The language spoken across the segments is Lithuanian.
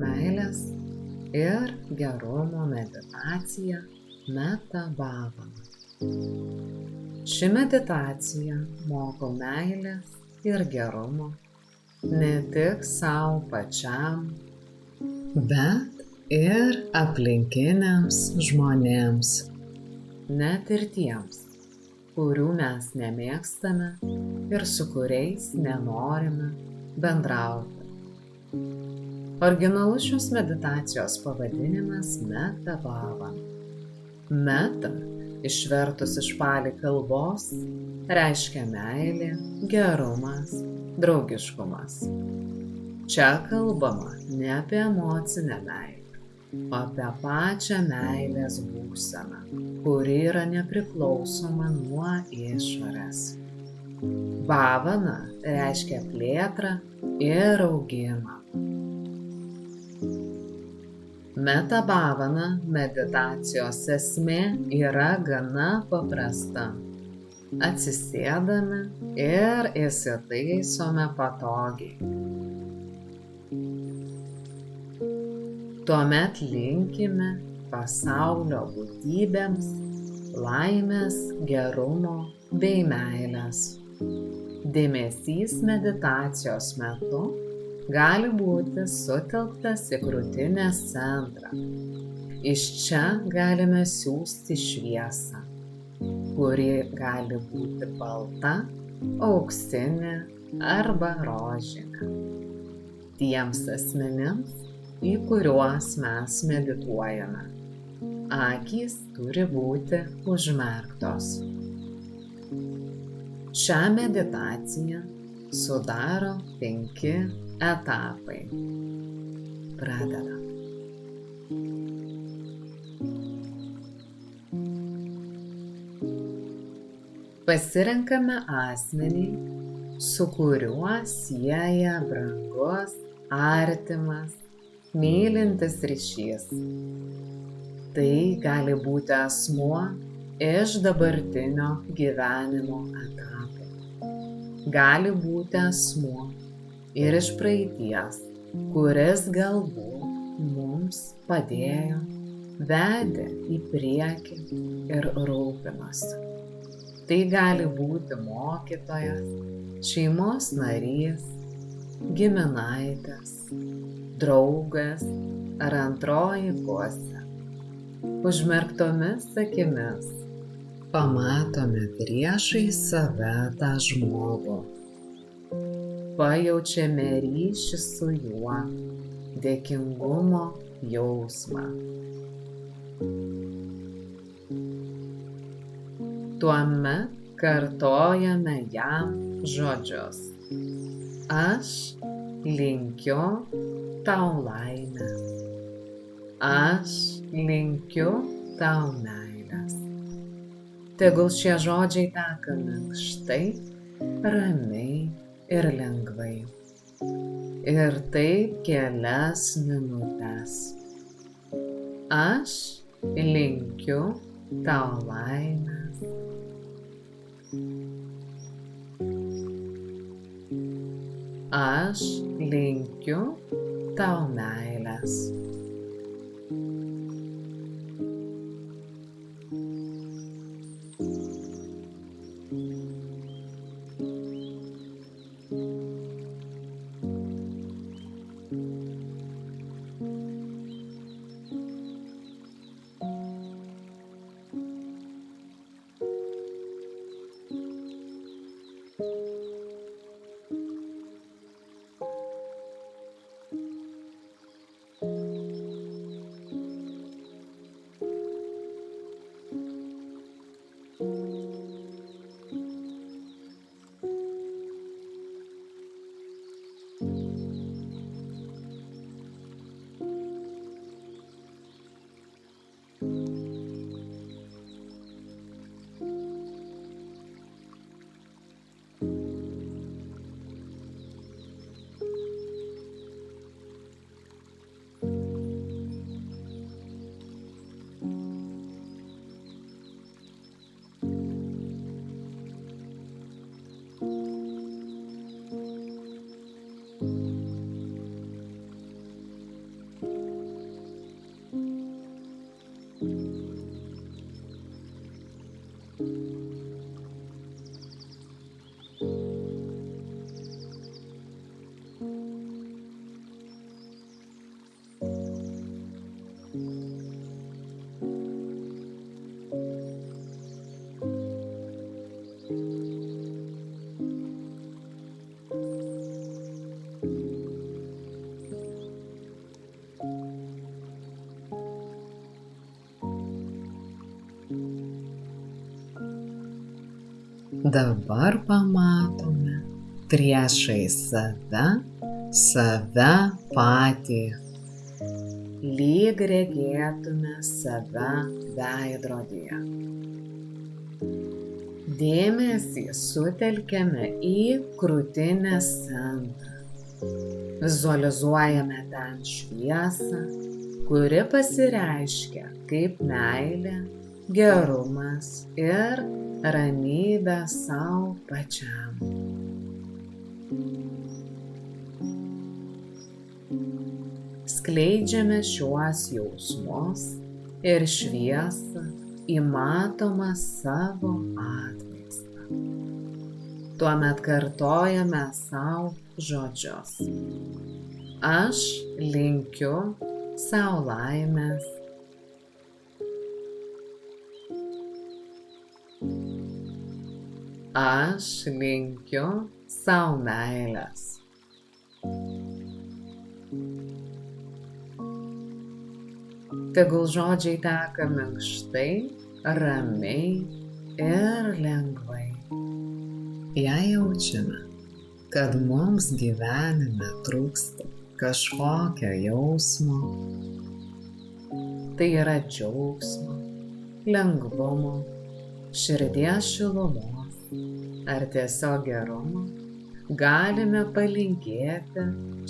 meilės ir gerumo meditacija Meta Bhavana. Ši meditacija moko meilės ir gerumo ne tik sau pačiam, bet ir aplinkiniams žmonėms, net ir tiems, kurių mes nemėgstame ir su kuriais nenorime bendrauti. Originalus šios meditacijos pavadinimas Meta Bhavana. Meta, išvertus iš pali kalbos, reiškia meilė, gerumas, draugiškumas. Čia kalbama ne apie emocinę meilę, o apie pačią meilės būseną, kuri yra nepriklausoma nuo išorės. Bhavana reiškia plėtrą ir augimą. Meta Bhavana meditacijos esmė yra gana paprasta. Atsisėdame ir įsitaisome patogiai. Tuomet linkime pasaulio būtybėms laimės, gerumo bei meilės. Dėmesys meditacijos metu gali būti sutelktas į krūtinės centrą. Iš čia galime siųsti šviesą, kuri gali būti balta, auksinė arba rožinė. Tiems asmenims, į kuriuos mes medituojame, akys turi būti užmerktos. Šią meditaciją sudaro 5 etapai. Pradedam. Pasirenkame asmenį, su kuriuo sieja brangus, artimas, mylintis ryšys. Tai gali būti asmuo iš dabartinio gyvenimo etapo. Gali būti asmuo ir iš praeities, kuris galbūt mums padėjo, vedė į priekį ir rūpinosi. Tai gali būti mokytojas, šeimos narys, giminaitis, draugas ar antroji pusė. Užmerktomis akimis pamatome priešais save tą žmogų. Pajaučiame ryšį su juo, dėkingumo jausmą. Tuomet kartojame jam žodžius. Aš linkiu tau laimės. Aš linkiu tau meilės. Tegul šie žodžiai teka minkštai, ramiai ir lengvai. Ir taip kelias minutes. Aš linkiu tau laimės. Aš linkiu tau meilės. Dabar pamatome priešais save patį, lyg regėtume save veidrodyje. Dėmesį sutelkiame į krūtinės centrą. Vizualizuojame ten šviesą, kuri pasireiškia kaip meilė, gerumas ir ramybė sau pačiam. Skleidžiame šiuos jausmus ir šviesą į matomą savo atvaizdą. Tuomet kartojame sau žodžius. Aš linkiu sau laimės. Aš linkiu sau meilės. Tegul žodžiai teka minkštai, ramiai ir lengvai. Jei jaučiame, kad mums gyvenime trūksta kažkokio jausmo, tai yra džiaugsmo, lengvumo, širdies šilumos ar tiesiog gerumo, galime palinkėti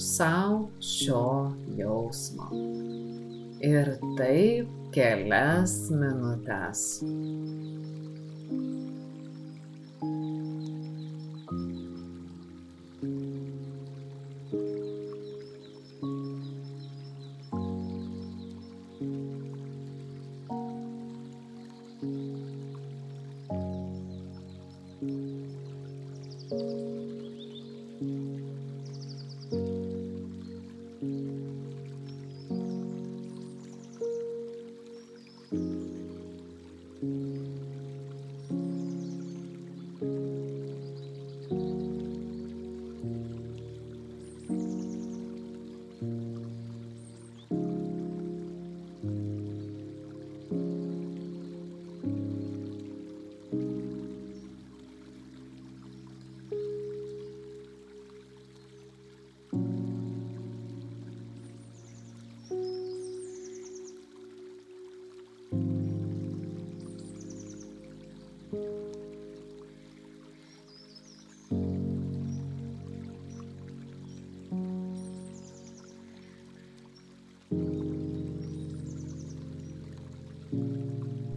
sau šio jausmo. Ir taip kelias minutes.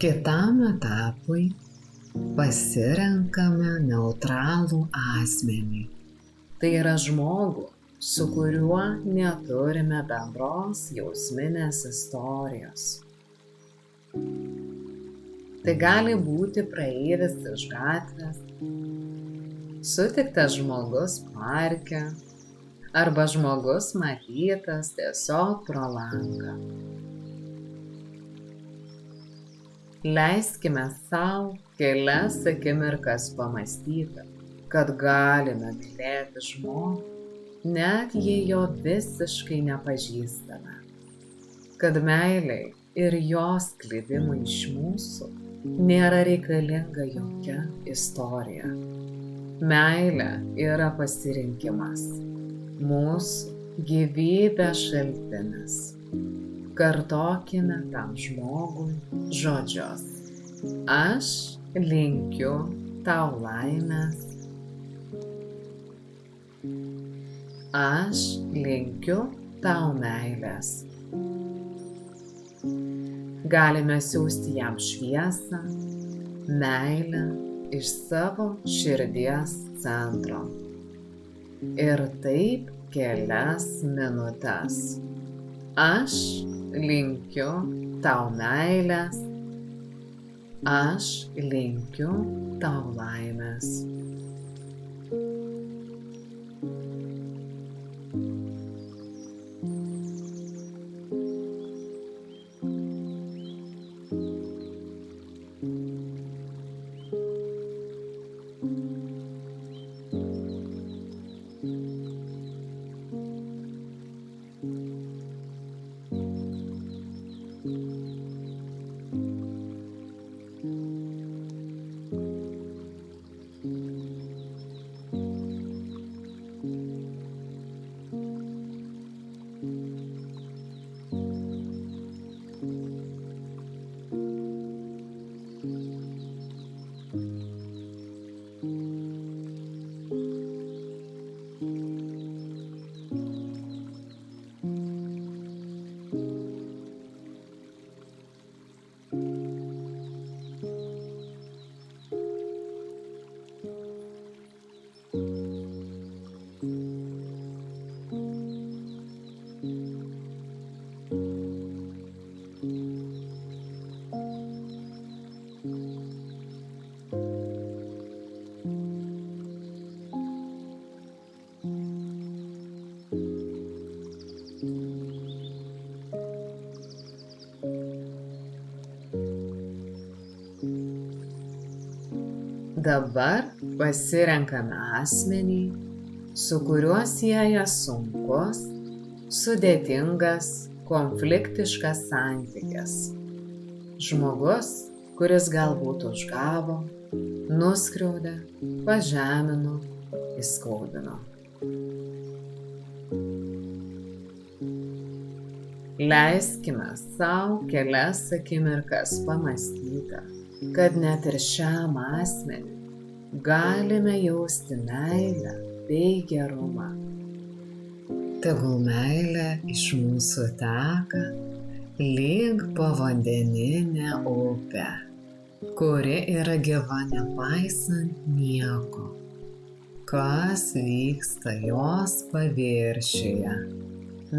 Kitam etapui pasirenkame neutralų asmenį. Tai yra žmogų, su kuriuo neturime bendros jausminės istorijos. Tai gali būti praeivis iš gatvės, sutiktas žmogus parke arba žmogus matytas tiesiog pro langą. Leiskime sau kelias akimirkas pamąstyti, kad galime mylėti žmogų, net jei jo visiškai nepažįstame. Kad meilei ir jos sklidimui iš mūsų nėra reikalinga jokia istorija. Meilė yra pasirinkimas, mūsų gyvybės šaltinis. Kartokime tam žmogui žodžius. Aš linkiu tau laimės. Aš linkiu tau meilės. Galime siųsti jam šviesą, meilę iš savo širdies centro. Ir taip kelias minutes. Aš linkiu tau meilės. Aš linkiu tau laimės. Dabar pasirenkame asmenį, su kuriuo sieja sunkus, sudėtingas, konfliktiškas santykis. Žmogus, kuris galbūt užgavo, nuskriaudė, pažemino, įskaudino. Leiskime savo kelias akimirkas pamastyti, kad net ir šiam asmeniui galime jausti meilę bei gerumą. Tegul meilė iš mūsų teka lyg povandeninė upė, kuri yra gyva nepaisant nieko, kas vyksta jos paviršiuje.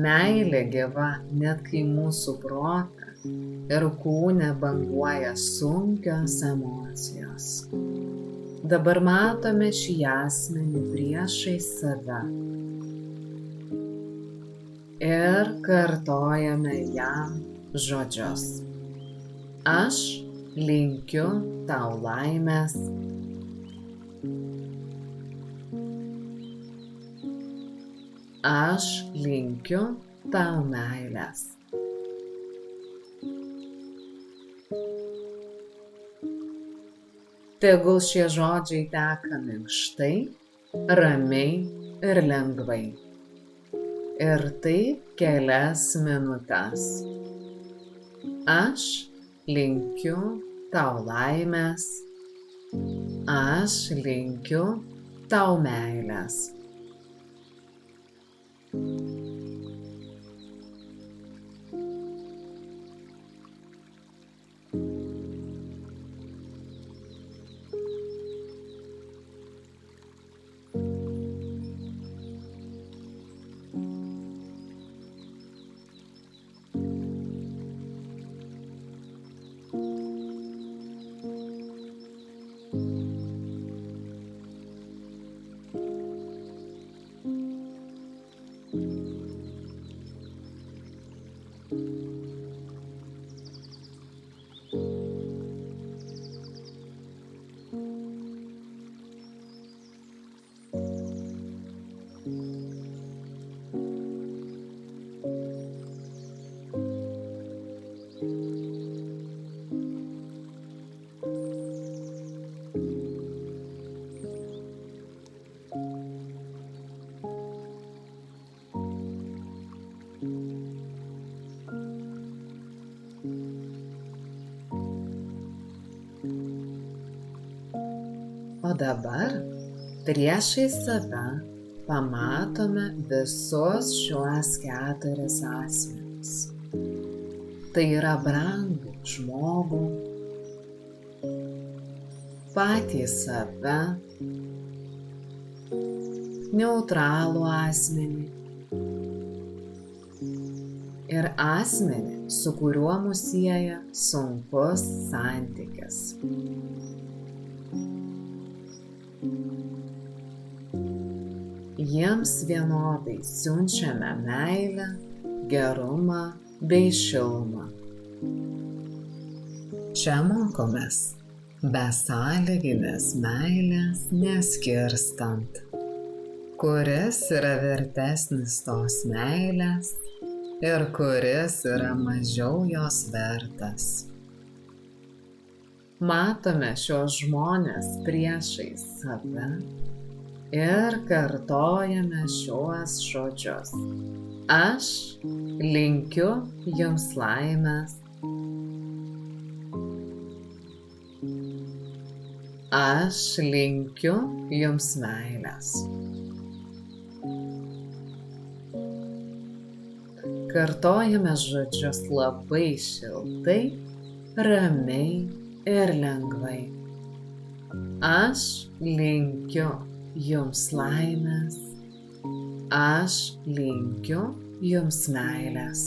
Meilė gyva net kai mūsų protą ir kūne banguoja sunkios emocijos. Dabar matome šį asmenį priešais save ir kartojame jam žodžius. Aš linkiu tau laimės. Aš linkiu tau meilės. Tegul šie žodžiai teka minkštai, ramiai ir lengvai. Ir taip kelias minutes. Aš linkiu tau laimės. Aš linkiu tau meilės. O dabar priešais save pamatome visus šiuos 4 asmenis. Tai yra brangų žmogų, patį save, neutralų asmenį, ir asmenį, su kuriuo mus sieja sunkus santykis. Jiems vienodai siunčiame meilę, gerumą bei šilumą. Čia mokomės besąlyginės meilės neskirstant, kuris yra vertesnis tos meilės ir kuris yra mažiau jos vertas. Matome šios žmonės priešais save ir kartojame šiuos žodžius. Aš linkiu jums laimės. Aš linkiu jums meilės. Kartojame žodžius labai šiltai, ramiai ir lengvai. Aš linkiu jums laimės. Aš linkiu jums meilės.